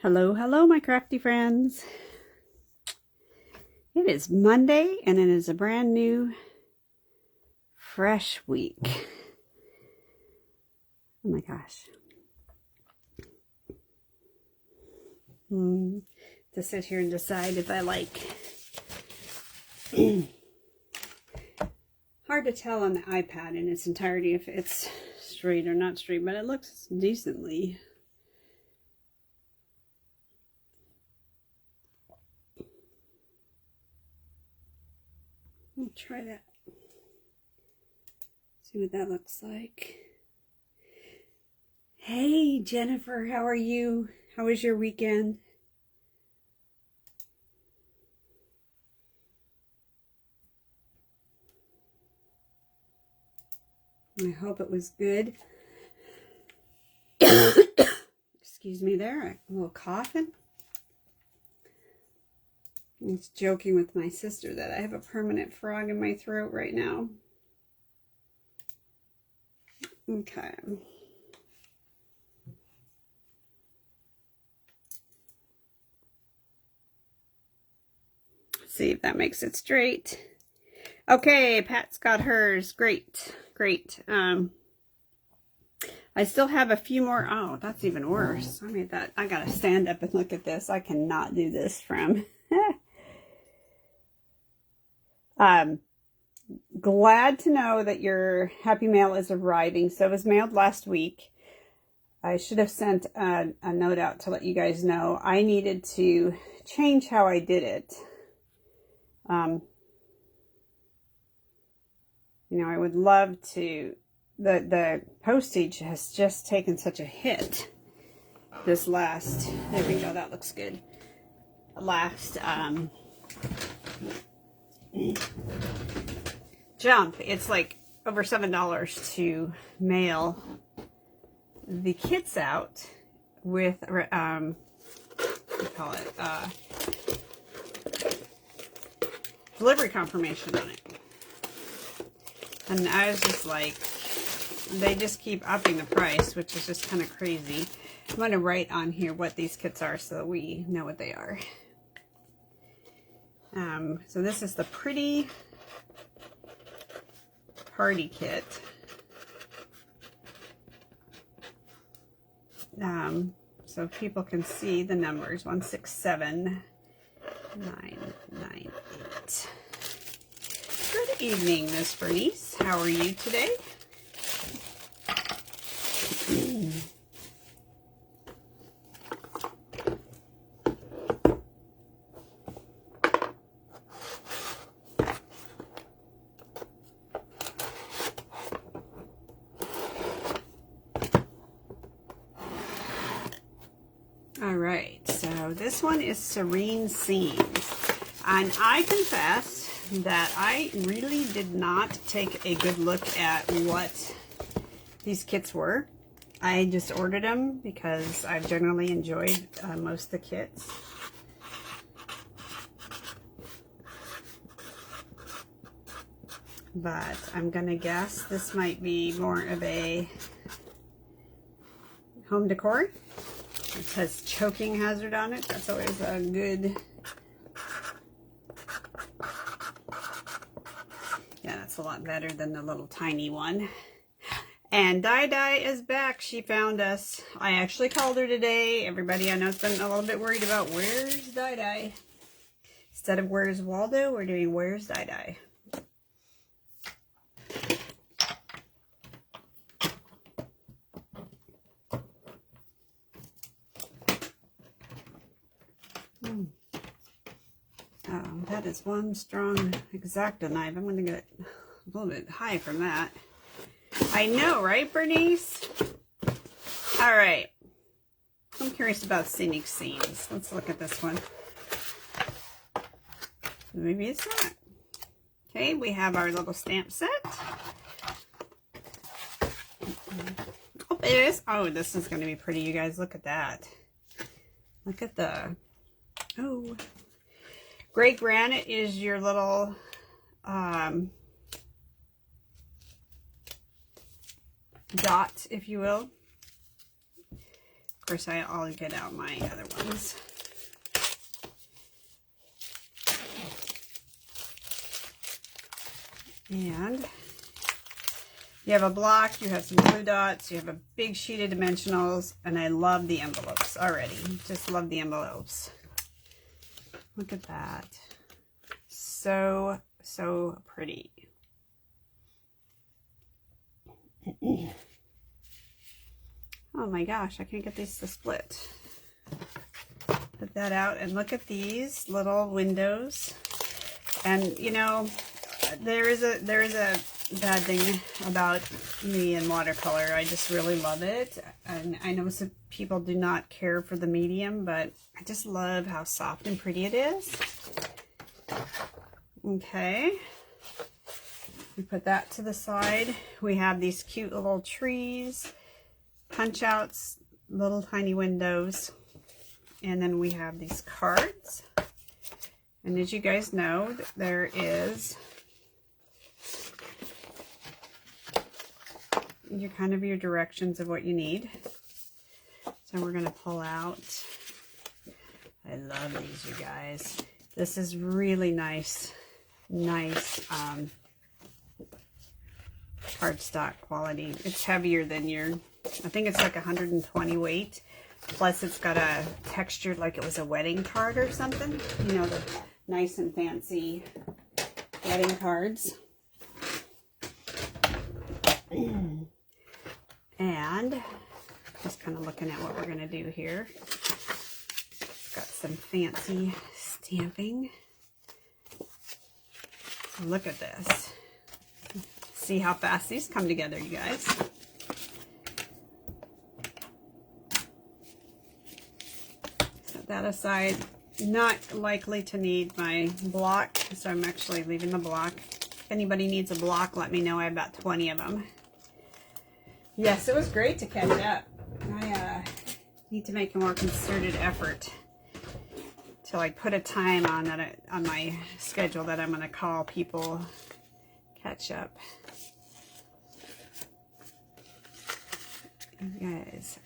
Hello, hello, my crafty friends. It is Monday, and it is a brand new, fresh week. Oh my gosh. To sit here and decide if I like. Hard to tell on the iPad in its entirety if it's straight or not straight, but it looks decently. I'll try that. See what that looks like. Hey, Jennifer, how are you? How was your weekend? I hope it was good. Excuse me there, a little coughing. I was joking with my sister that I have a permanent frog in my throat right now. Okay. Let's see if that makes it straight. Okay, Pat's got hers. Great, great. I still have a few more. Oh, that's even worse. I made that. I gotta stand up and look at this. I cannot do this from. Glad to know that your happy mail is arriving. So it was mailed last week. I should have sent a note out to let you guys know. I needed to change how I did it. You know, I would love to. The postage has just taken such a hit this last. There we go. That looks good. Last jump. It's like over $7 to mail the kits out with what do you call it? Delivery confirmation on it. And I was just like, they just keep upping the price, which is just kind of crazy. I'm going to write on here what these kits are so that we know what they are. So this is the Pretty Party Kit. So people can see the numbers. 167998. Good evening, Miss Bernice. How are you today? All right, so this one is Serene Scenes, and I confess that I really did not take a good look at what these kits were. I just ordered them because I've generally enjoyed most of the kits. But I'm gonna guess this might be more of a home decor. It says choking hazard on it. That's always a good. Yeah, that's a lot better than the little tiny one. And Dai is back. She found us. I actually called her today. Everybody I know has been a little bit worried about where's Dai. Instead of where's Waldo, we're doing where's Dai. That is one strong X-Acto knife. I'm going to get a little bit high from that. I know, right, Bernice? All right. I'm curious about scenic scenes. Let's look at this one. Maybe it's not. Okay, we have our little stamp set. Oh, it is. Oh, this is going to be pretty, you guys. Look at that. Look at the... Oh... Gray granite is your little dot, if you will. Of course, I'll get out my other ones. And you have a block, you have some blue dots, you have a big sheet of dimensionals, and I love the envelopes already. Just love the envelopes. Look at that. So, so pretty. Oh my gosh, I can't get these to split. Put that out and look at these little windows. And you know, there is a bad thing about me and watercolor. I just really love it. And I know some people do not care for the medium, but I just love how soft and pretty it is. Okay. We put that to the side. We have these cute little trees, punch outs, little tiny windows, and then we have these cards. And as you guys know, there is your directions of what you need. So we're going to pull out. I love these, you guys. This is really nice cardstock quality. It's heavier than your, I think it's like 120 weight. Plus it's got a texture like it was a wedding card or something. You know, the nice and fancy wedding cards. And just kind of looking at what we're going to do here. Got some fancy stamping. Look at this. See how fast these come together, you guys. Set that aside. Not likely to need my block, so I'm actually leaving the block. If anybody needs a block, let me know. I have about 20 of them. Yes, it was great to catch up. I need to make a more concerted effort to like put a time on that on my schedule that I'm going to call people, catch up. You guys,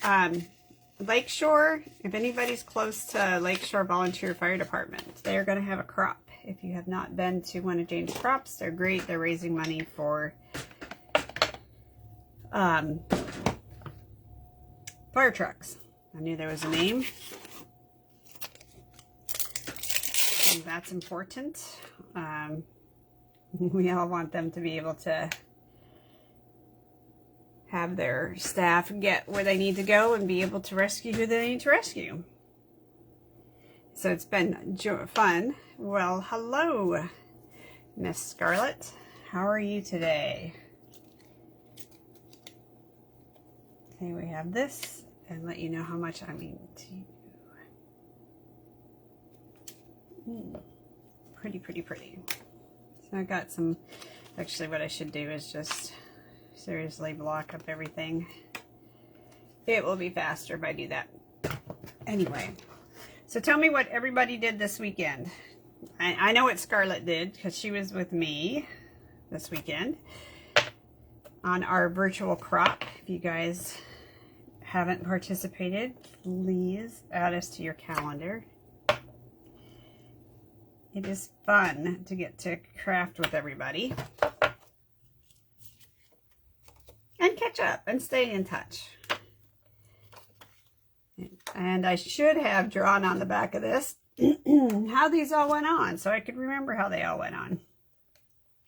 Lakeshore, if anybody's close to Lakeshore Volunteer Fire Department, they're going to have a crop. If you have not been to one of Jane's crops, they're great. They're raising money for fire trucks. I knew there was a name. And that's important. We all want them to be able to have their staff get where they need to go and be able to rescue who they need to rescue. So it's been fun. Well, hello, Miss Scarlett. How are you today? Okay, we have this, and let you know how much I mean to you. Pretty, pretty, pretty. So I got some, actually what I should do is just seriously block up everything. It will be faster if I do that. Anyway, so tell me what everybody did this weekend. I know what Scarlett did because she was with me this weekend on our virtual crop. If you guys haven't participated, please add us to your calendar. It is fun to get to craft with everybody and catch up and stay in touch. And I should have drawn on the back of this how these all went on so I could remember how they all went on.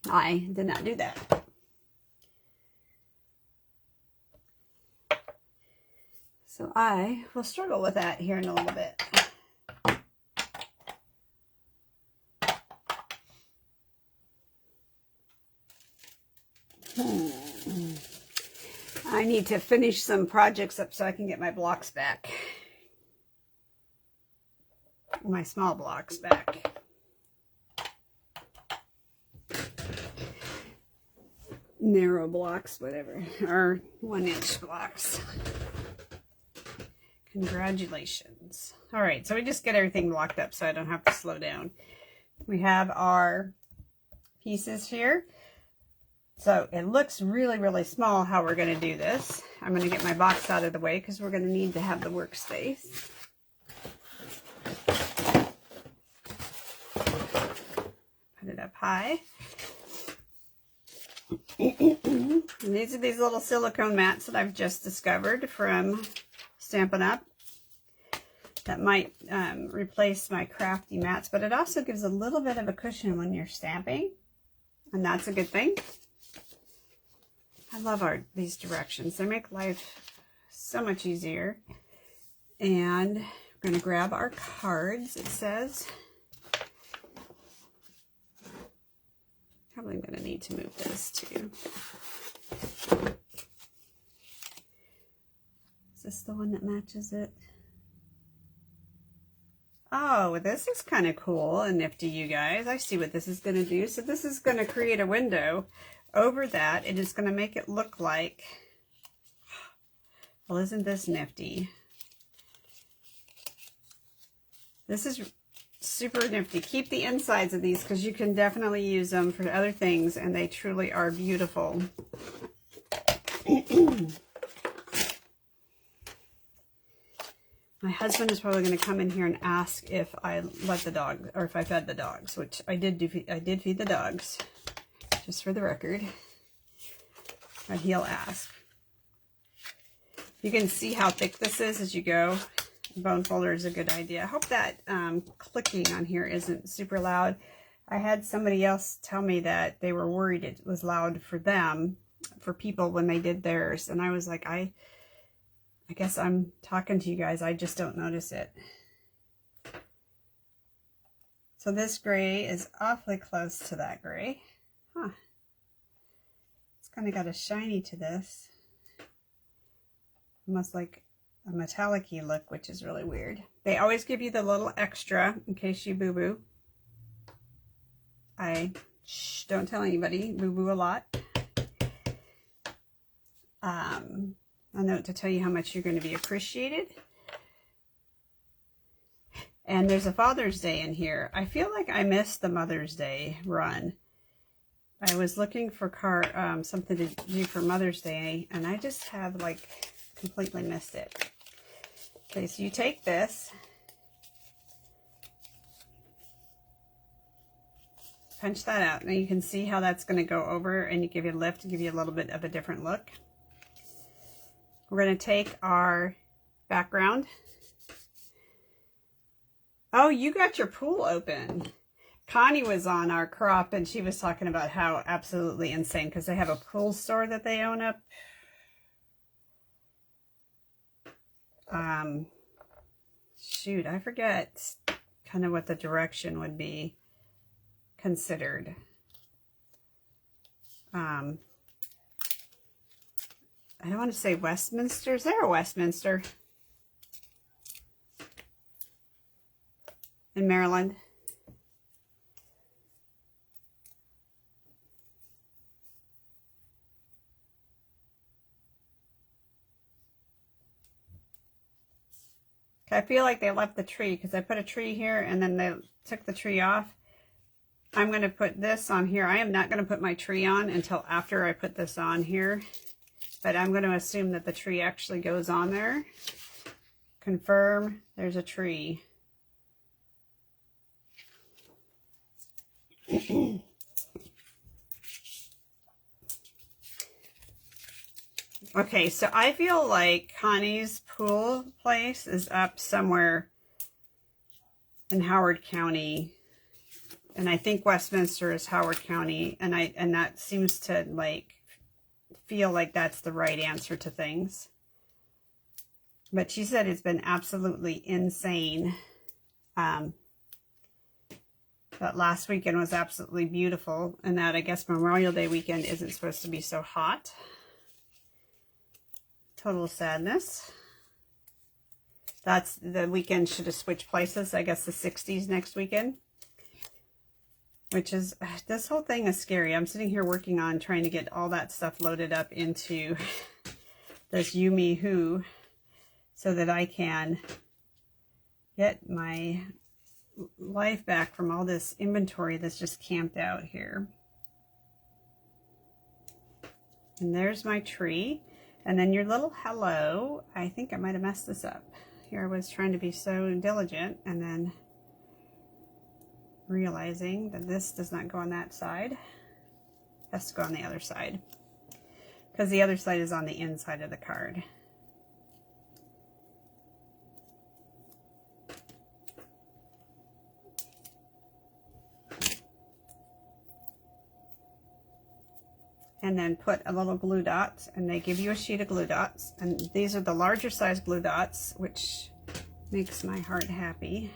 I did not do that. So I will struggle with that here in a little bit. I need to finish some projects up so I can get my blocks back. My small blocks back. Narrow blocks, whatever, or 1-inch blocks. Congratulations. All right, so we just get everything blocked up so I don't have to slow down. We have our pieces here. So it looks really, really small how we're going to do this. I'm going to get my box out of the way because we're going to need to have the workspace. Put it up high. And these are these little silicone mats that I've just discovered from Stampin' Up. That might replace my crafty mats, but it also gives a little bit of a cushion when you're stamping, and that's a good thing. I love these directions. They make life so much easier. And we're going to grab our cards, it says. Probably going to need to move this too. Is this the one that matches it? Oh, this is kind of cool and nifty, you guys. I see what this is going to do. So this is going to create a window over that. It is going to make it look like, well, isn't this nifty? This is super nifty. Keep the insides of these because you can definitely use them for other things, and they truly are beautiful. My husband is probably going to come in here and ask if I let the dog, or if I fed the dogs, which I did do. I did feed the dogs, just for the record. But he'll ask. You can see how thick this is as you go. Bone folder is a good idea. I hope that clicking on here isn't super loud. I had somebody else tell me that they were worried it was loud for them, for people when they did theirs, and I was like, I guess I'm talking to you guys. I just don't notice it. So this gray is awfully close to that gray. Huh. It's kind of got a shiny to this. Almost like a metallic-y look, which is really weird. They always give you the little extra in case you boo-boo. Don't tell anybody, boo-boo a lot. A note to tell you how much you're going to be appreciated. And there's a Father's Day in here. I feel like I missed the Mother's Day run. I was looking for something to do for Mother's Day, and I just have like completely missed it. Okay, so you take this, punch that out. Now you can see how that's going to go over, and you give you a lift to give you a little bit of a different look. We're going to take our background. Oh, you got your pool open. Connie was on our crop, and she was talking about how absolutely insane, because they have a pool store that they own up. Shoot, I forget kind of what the direction would be considered. I don't want to say Westminster. Is there a Westminster in Maryland? I feel like they left the tree because I put a tree here and then they took the tree off. I'm going to put this on here. I am not going to put my tree on until after I put this on here. But I'm going to assume that the tree actually goes on there. Confirm there's a tree. Okay, so I feel like Connie's pool place is up somewhere in Howard County. And I think Westminster is Howard County. And that seems to like feel like that's the right answer to things. But she said it's been absolutely insane. That last weekend was absolutely beautiful, and that I guess Memorial Day weekend isn't supposed to be so hot. Total sadness. That's the weekend should have switched places. I guess the 60s next weekend. Which is, this whole thing is scary. I'm sitting here working on trying to get all that stuff loaded up into this Yumi Who so that I can get my life back from all this inventory that's just camped out here. And there's my tree. And then your little hello. I think I might have messed this up. Here I was trying to be so diligent and then realizing that this does not go on that side. It has to go on the other side, because the other side is on the inside of the card. And then put a little glue dots, and they give you a sheet of glue dots, and these are the larger size glue dots, which makes my heart happy.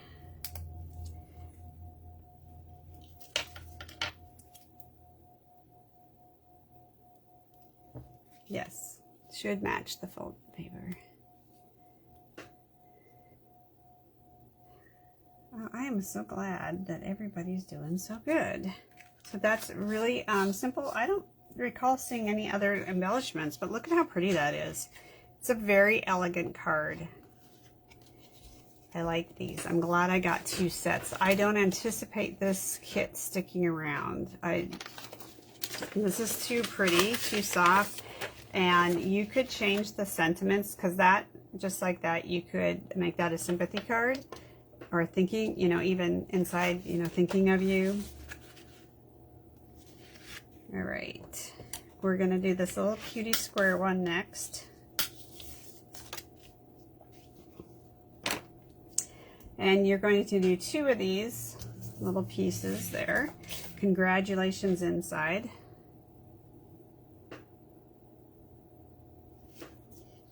Yes, should match the folded paper. Oh, I am so glad that everybody's doing so good. So that's really simple. I don't recall seeing any other embellishments, but look at how pretty that is. It's a very elegant card. I like these. I'm glad I got 2 sets. I don't anticipate this kit sticking around. This is too pretty, too soft, and you could change the sentiments, because that, just like that, you could make that a sympathy card, or thinking, you know, even inside, you know, thinking of you. All right, we're gonna do this little cutie square one next. And you're going to do 2 of these little pieces there. Congratulations inside.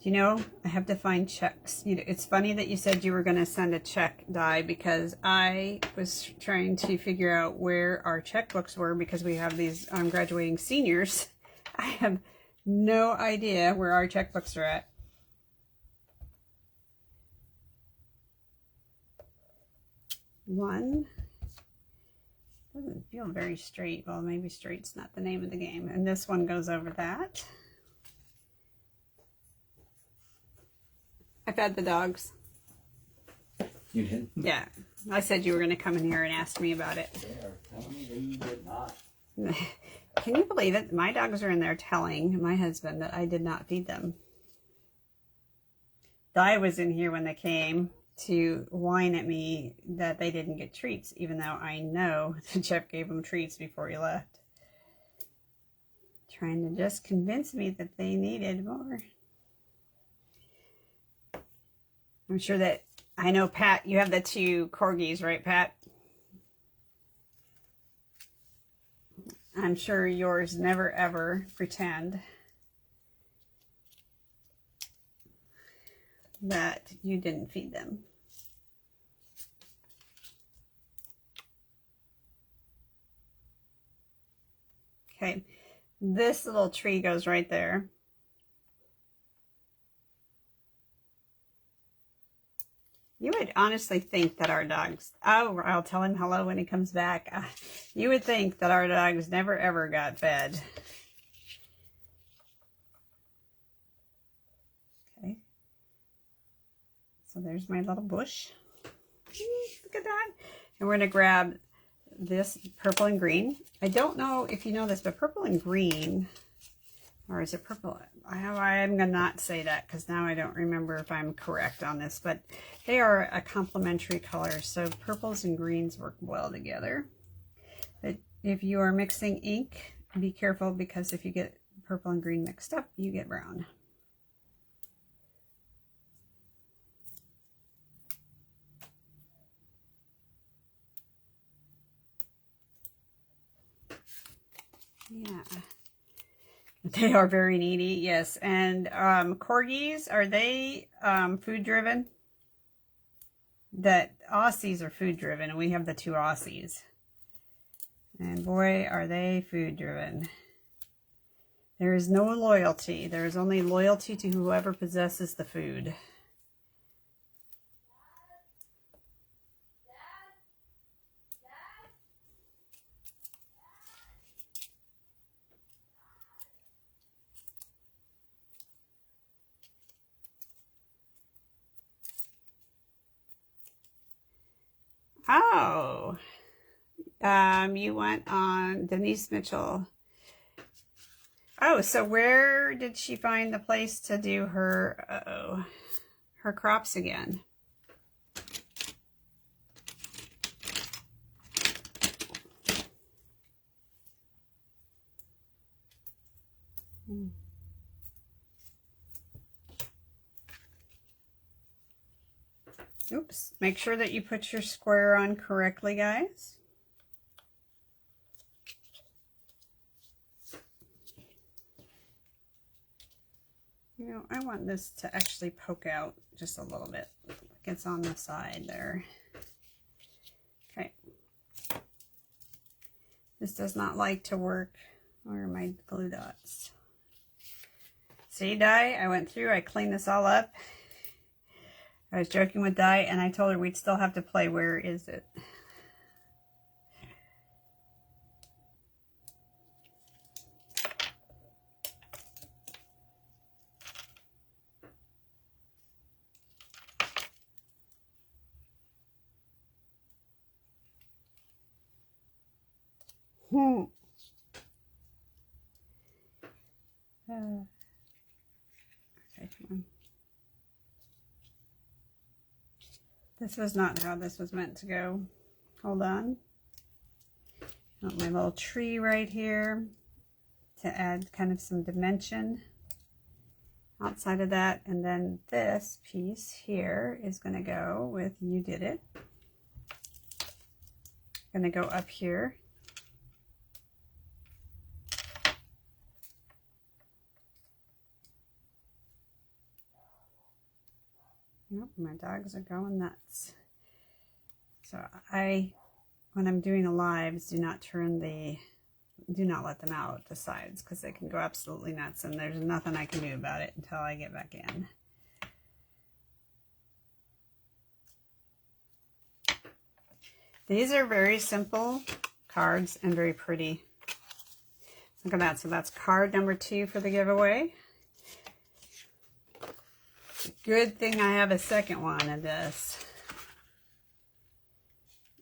You know, I have to find checks. It's funny that you said you were going to send a check die, because I was trying to figure out where our checkbooks were, because we have these graduating seniors. I have no idea where our checkbooks are at. One doesn't feel very straight. Well, maybe straight's not the name of the game. And this one goes over that. I fed the dogs. You did? Yeah. I said you were going to come in here and ask me about it. They are telling me that you did not. Can you believe it? My dogs are in there telling my husband that I did not feed them. Di was in here when they came to whine at me that they didn't get treats, even though I know that Jeff gave them treats before he left. Trying to just convince me that they needed more. I'm sure that, I know, Pat, you have the 2 corgis, right, Pat? I'm sure yours never ever pretend that you didn't feed them. Okay, this little tree goes right there. You would honestly think that our dogs, oh, I'll tell him hello when he comes back. You would think that our dogs never ever got fed. Okay. So there's my little bush. Look at that. And we're going to grab this purple and green. I don't know if you know this, but purple and green, or is it purple? I'm going to not say that, because now I don't remember if I'm correct on this, but they are a complementary color, so purples and greens work well together. But if you are mixing ink, be careful, because if you get purple and green mixed up, you get brown. Yeah. They are very needy, yes. And corgis, are they food driven? That Aussies are food driven, and we have the 2 Aussies. And boy, are they food driven. There is no loyalty. There is only loyalty to whoever possesses the food. Oh, you went on Denise Mitchell. Oh, so where did she find the place to do her, her crops again? Oops, make sure that you put your square on correctly, guys. You know, I want this to actually poke out just a little bit. Like it's on the side there. Okay. This does not like to work. Where are my glue dots? See, Di, I went through, I cleaned this all up. I was joking with Di, and I told her we'd still have to play Where Is It? Okay, come on. This was not how this was meant to go. Hold on. I want my little tree right here to add kind of some dimension outside of that. And then this piece here is going to go with You Did It. Going to go up here. Nope, my dogs are going nuts. So when I'm doing the lives, do not let them out the sides because they can go absolutely nuts and there's nothing I can do about it until I get back in. These are very simple cards and very pretty. Look at that. So that's card number 2 for the giveaway. Good thing I have a second one of this.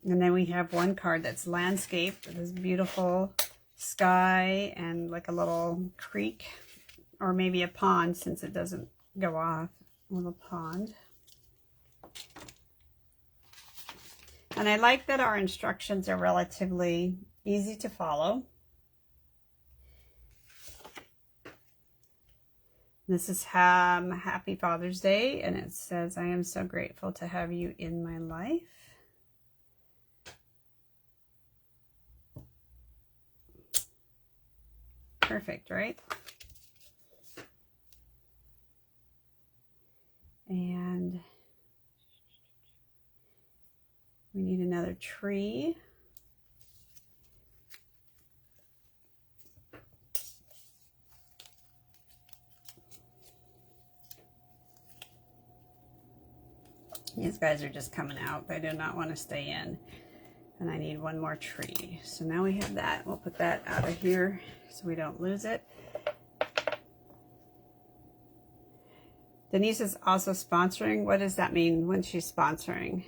And then we have one card that's landscape with this beautiful sky and like a little creek or maybe a pond since it doesn't go off. A little pond. And I like that our instructions are relatively easy to follow. This is Happy Father's Day, and it says, I am so grateful to have you in my life. Perfect, right? And we need another tree. These guys are just coming out. They do not want to stay in. And I need one more tree. So now we have that. We'll put that out of here so we don't lose it. Denise is also sponsoring. What does that mean when she's sponsoring?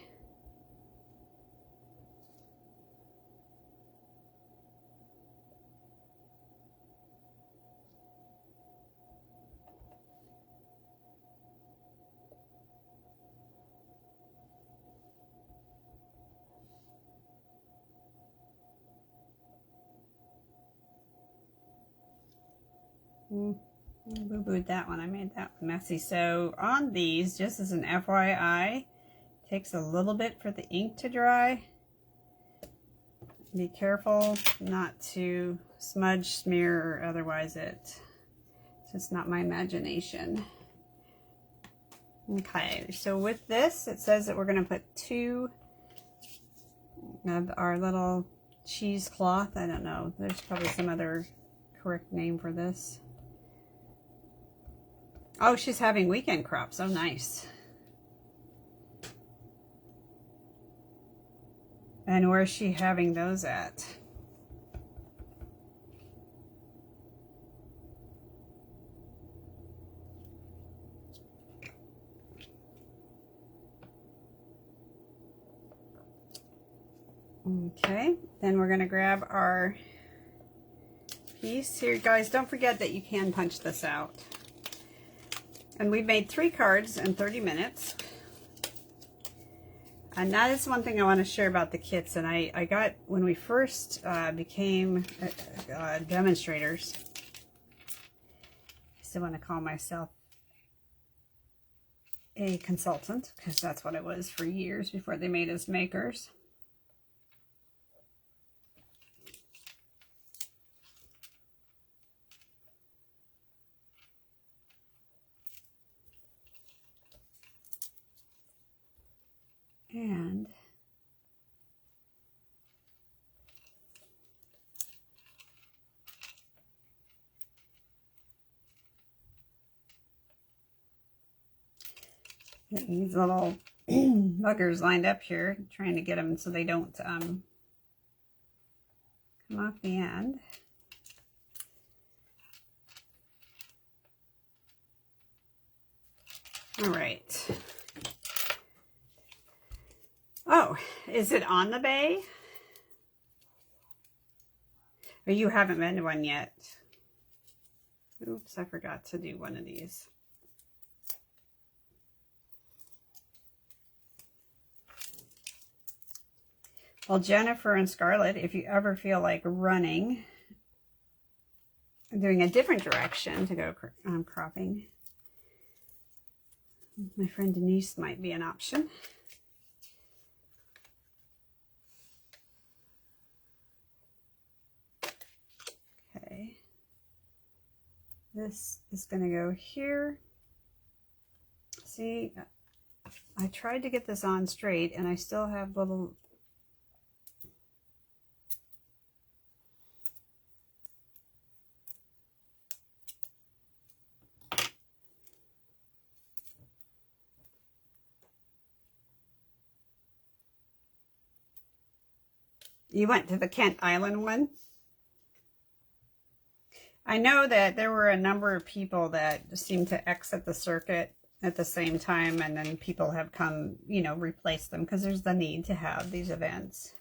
Boo-booed that one. I made that one messy. So on these, just as an FYI, takes a little bit for the ink to dry. Be careful not to smudge, smear, or otherwise it's just not my imagination. Okay, so with this, it says that we're going to put 2 of our little cheesecloth. I don't know. There's probably some other correct name for this. Oh, she's having weekend crops. Oh, nice. And where's she having those at? Okay, then we're going to grab our piece. Here, guys, don't forget that you can punch this out. And we made 3 cards in 30 minutes. And that is one thing I want to share about the kits. And I got, when we first became demonstrators, I still want to call myself a consultant, because that's what it was for years before they made us makers. And these little buggers lined up here, trying to get them so they don't come off the end. All right. Oh, is it on the bay? Or you haven't been to one yet? Oops, I forgot to do one of these. Well, Jennifer and Scarlett, if you ever feel like running, doing a different direction to go cropping, my friend Denise might be an option. Okay. This is going to go here. See, I tried to get this on straight and I still have little... You went to the Kent Island one? I know that there were a number of people that seemed to exit the circuit at the same time, and then people have come, you know, replace them, because there's the need to have these events.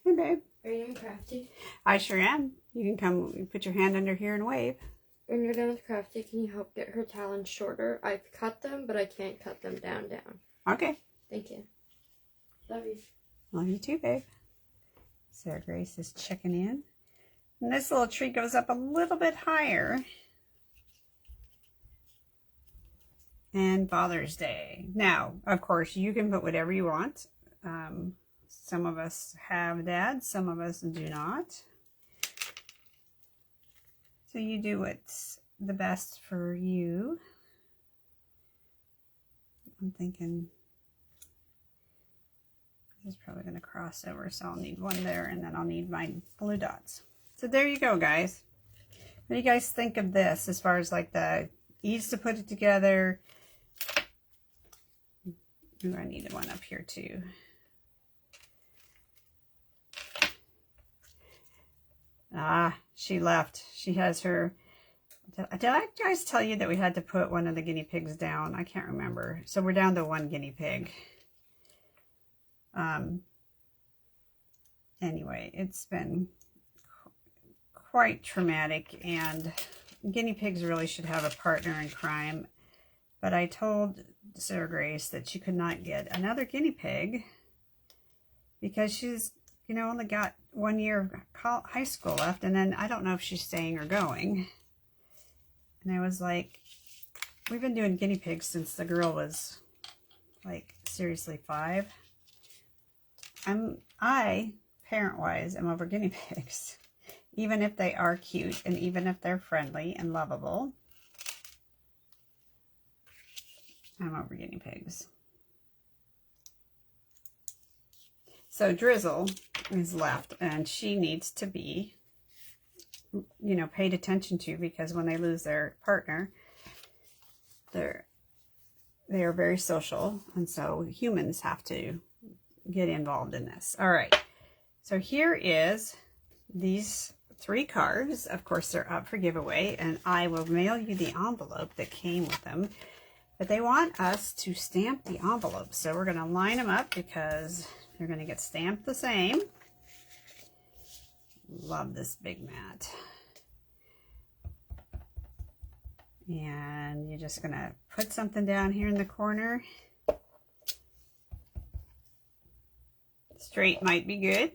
Hey, babe. Are you in Crafty? I sure am. You can come, you put your hand under here and wave. When you're done with Crafty, can you help get her talons shorter? I've cut them, but I can't cut them down. Okay. Thank you. Love you. Love you too, babe. Sarah Grace is checking in. And this little tree goes up a little bit higher. And Father's Day. Now, of course, you can put whatever you want. Some of us have dads, some of us do not. So you do what's the best for you. I'm thinking this is probably going to cross over, so I'll need one there, and then I'll need my blue dots. So there you go, guys. What do you guys think of this as far as like the ease to put it together? Ooh, I need one up here too. Ah, she left. She has her... Did I guys tell you that we had to put one of the guinea pigs down? I can't remember. So we're down to one guinea pig. Anyway, it's been quite traumatic, and guinea pigs really should have a partner in crime. But I told Sarah Grace that she could not get another guinea pig because she's, you know, only got 1 year of high school left, and then I don't know if she's staying or going. And I was like, we've been doing guinea pigs since the girl was like seriously 5. I parent-wise am over guinea pigs, even if they are cute and even if they're friendly and lovable. I'm over guinea pigs. So Drizzle is left, and she needs to be, you know, paid attention to, because when they lose their partner, they are very social, and so humans have to get involved in this. All right, so here is these 3 cards. Of course, they're up for giveaway, and I will mail you the envelope that came with them. But they want us to stamp the envelopes, so we're going to line them up because they're going to get stamped the same. Love this big mat. And you're just going to put something down here in the corner. Straight might be good.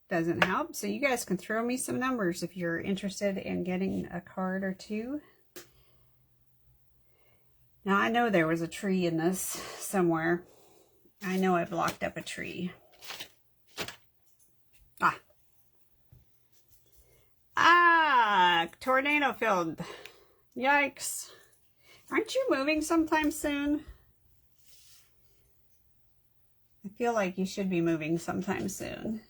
Doesn't help. So you guys can throw me some numbers if you're interested in getting a card or two. Now I know there was a tree in this somewhere. I know I blocked up a tree. Tornado field. Yikes. Aren't you moving sometime soon? I feel like you should be moving sometime soon.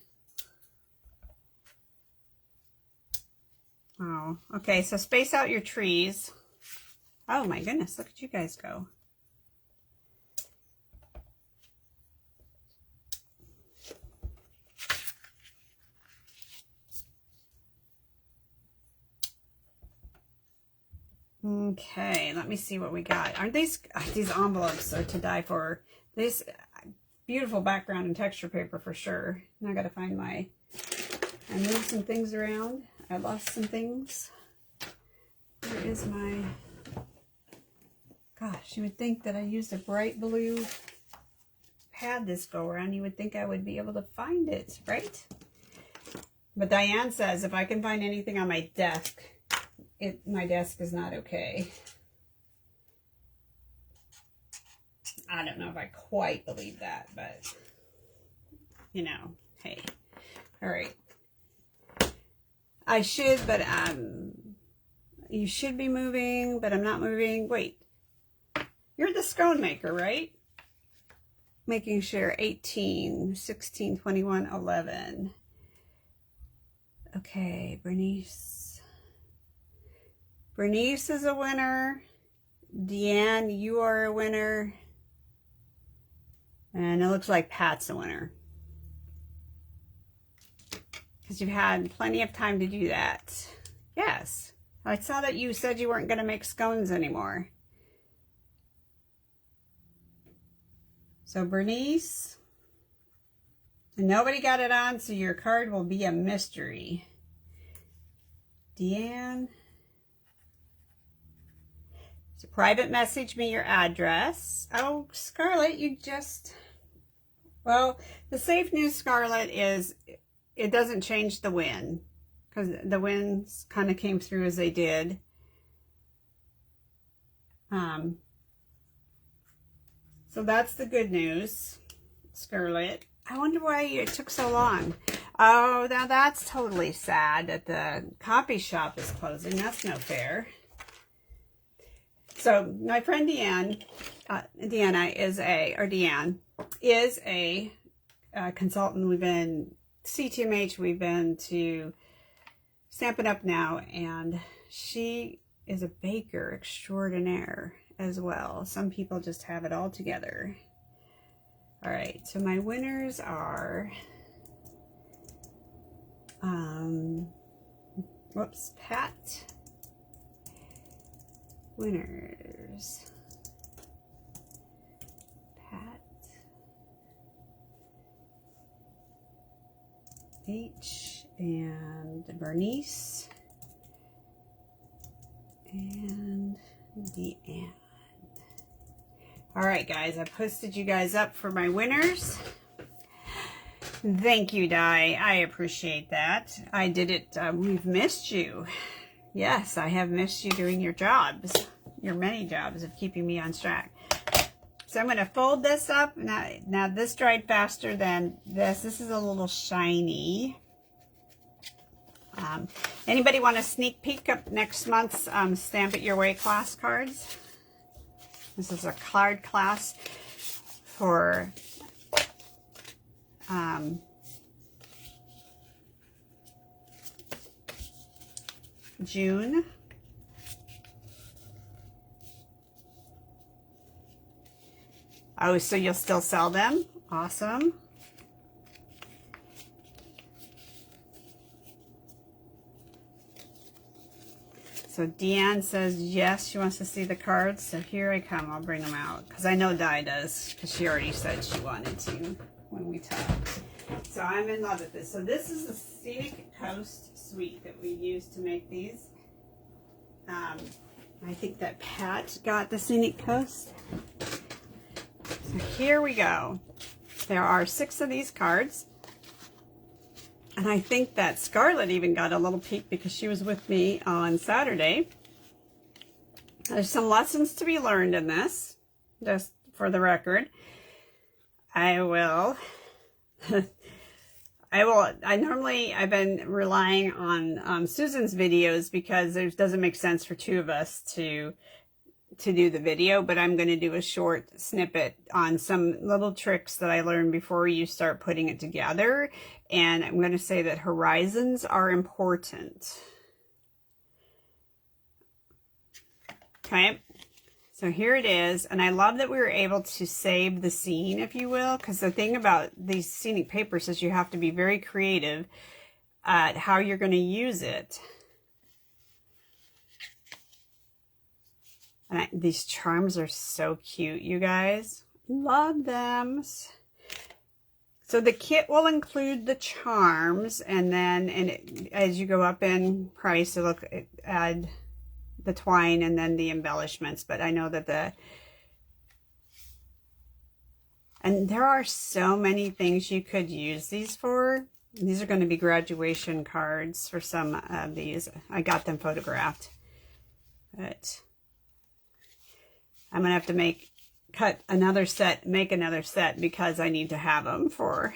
Oh, okay, so space out your trees. Oh my goodness, look at you guys go. Okay, let me see what we got. Aren't these envelopes are to die for? This beautiful background and texture paper for sure. Now I gotta find I moved some things around. I lost some things. Where is my, gosh, you would think that I used a bright blue pad this go around. You would think I would be able to find it, right? But Diane says if I can find anything on my desk, my desk is not okay. I don't know if I quite believe that, but you know, hey. All right. I should, but you should be moving, but I'm not moving. Wait. You're the scone maker, right? Making sure 18, 16, 21, 11. Okay, Bernice. Bernice is a winner. Deanne, you are a winner. And it looks like Pat's a winner. Because you've had plenty of time to do that. Yes. I saw that you said you weren't going to make scones anymore. So Bernice. And nobody got it on, so your card will be a mystery. Deanne. So private message me your address. Oh, Scarlett, you just... Well, the safe news, Scarlett, is it doesn't change the win. Because the wins kind of came through as they did. So that's the good news, Scarlett. I wonder why it took so long. Oh, now that's totally sad that the copy shop is closing. That's no fair. So my friend Deanne, Deanne is a consultant. We've been CTMH, we've been to Stampin' Up now, and she is a baker extraordinaire as well. Some people just have it all together. All right, so my winners are, whoops, Pat. Winners. Pat. H. And Bernice. And Deanne. All right, guys, I posted you guys up for my winners. Thank you, Di. I appreciate that. I did it. We've missed you. Yes, I have missed you doing your jobs, your many jobs of keeping me on track. So I'm going to fold this up. Now this dried faster than this. This is a little shiny. Anybody want a sneak peek of next month's Stamp It Your Way class cards? This is a card class for June. Oh, so you'll still sell them? Awesome. So Deanne says yes, she wants to see the cards. So here I come. I'll bring them out because I know Di does because she already said she wanted to when we talked. So I'm in love with this. So this is the Scenic Coast suite that we use to make these. I think that Pat got the Scenic Coast. So here we go. There are 6 of these cards. And I think that Scarlett even got a little peek because she was with me on Saturday. There's some lessons to be learned in this, just for the record. I've been relying on Susan's videos because it doesn't make sense for 2 of us to do the video, but I'm going to do a short snippet on some little tricks that I learned before you start putting it together. And I'm going to say that horizons are important. Okay, so here it is, and I love that we were able to save the scene, if you will, because the thing about these scenic papers is you have to be very creative at how you're going to use it. And these charms are so cute, you guys. Love them. So the kit will include the charms, and then as you go up in price, it'll add the twine and then the embellishments. But I know that and there are so many things you could use these for. These are going to be graduation cards for some of these. I got them photographed, but I'm gonna have to make another set because I need to have them for.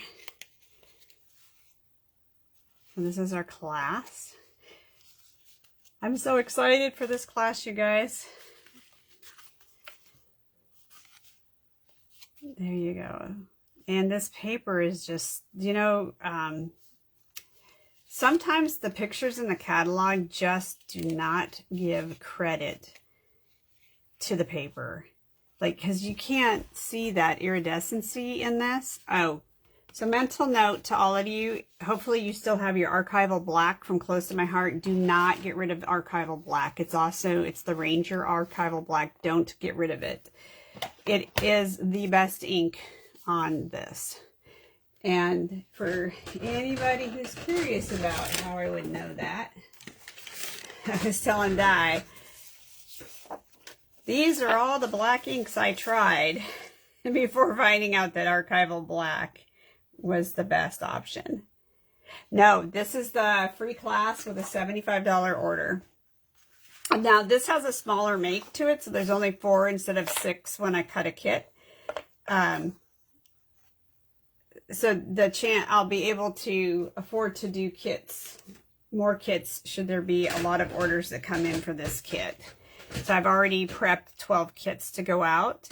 So this is our class. I'm so excited for this class, you guys. There you go. And this paper is just, you know, sometimes the pictures in the catalog just do not give credit to the paper. Like, because you can't see that iridescency in this. Oh, so mental note to all of you. Hopefully you still have your archival black from Close to My Heart. Do not get rid of archival black. It's the Ranger archival black. Don't get rid of it. It is the best ink on this. And for anybody who's curious about how I would know that, I was telling Di, these are all the black inks I tried before finding out that archival black was the best option. No, this is the free class with a $75 order. Now, this has a smaller make to it, so there's only 4 instead of 6 when I cut a kit. So I'll be able to afford to do kits, more kits, should there be a lot of orders that come in for this kit. So I've already prepped 12 kits to go out,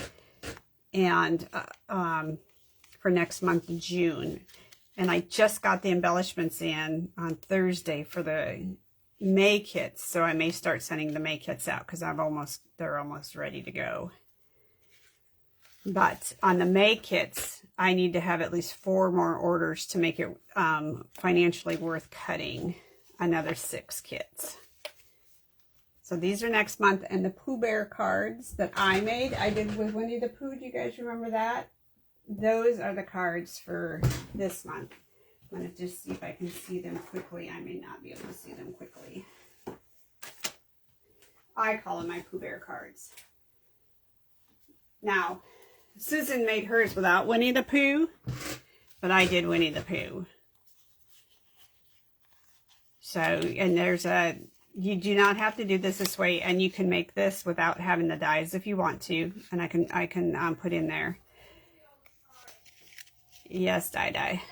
and for next month, June. And I just got the embellishments in on Thursday for the May kits, so I may start sending the May kits out because they're almost ready to go. But on the May kits, I need to have at least 4 more orders to make it financially worth cutting another 6 kits. So these are next month, and the Pooh Bear cards that I made, I did with Winnie the Pooh. Do you guys remember that? Those are the cards for this month. I'm going to just see if I can see them quickly. I may not be able to see them quickly. I call them my Pooh Bear cards. Now, Susan made hers without Winnie the Pooh, but I did Winnie the Pooh. So, and you do not have to do this way, and you can make this without having the dies if you want to, and I can put in there. Yes, die.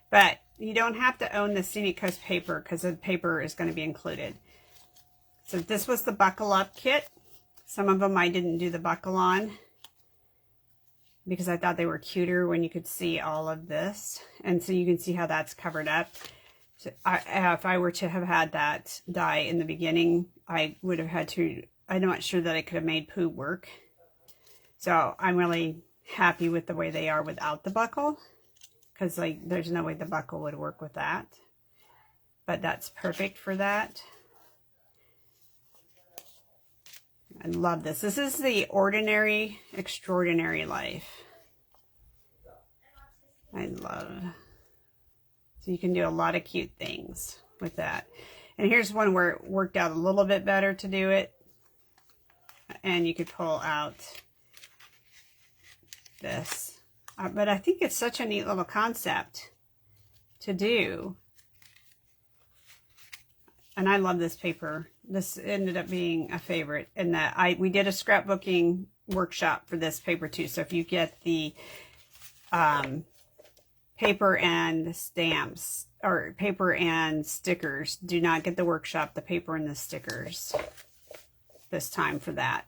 But you don't have to own the Scenic Coast paper because the paper is going to be included. So this was the Buckle Up kit. Some of them I didn't do the buckle on because I thought they were cuter when you could see all of this. And so you can see how that's covered up. So if I were to have had that die in the beginning, I would have had to, I'm not sure that I could have made Pooh work. So I'm really happy with the way they are without the buckle, because there's no way the buckle would work with that. But that's perfect for that. I love this. This is the Ordinary Extraordinary Life. I love. So you can do a lot of cute things with that. And here's one where it worked out a little bit better to do it. And you could pull out this. But I think it's such a neat little concept to do. And I love this paper. This ended up being a favorite in that we did a scrapbooking workshop for this paper too. So if you get the paper and stamps or paper and stickers, do not get the workshop, the paper and the stickers this time for that.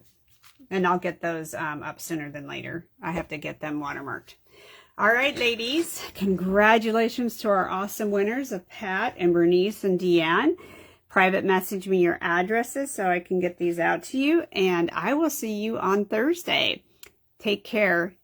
And I'll get those up sooner than later. I have to get them watermarked. All right, ladies, congratulations to our awesome winners of Pat and Bernice and Deanne. Private message me your addresses so I can get these out to you, and I will see you on Thursday. Take care.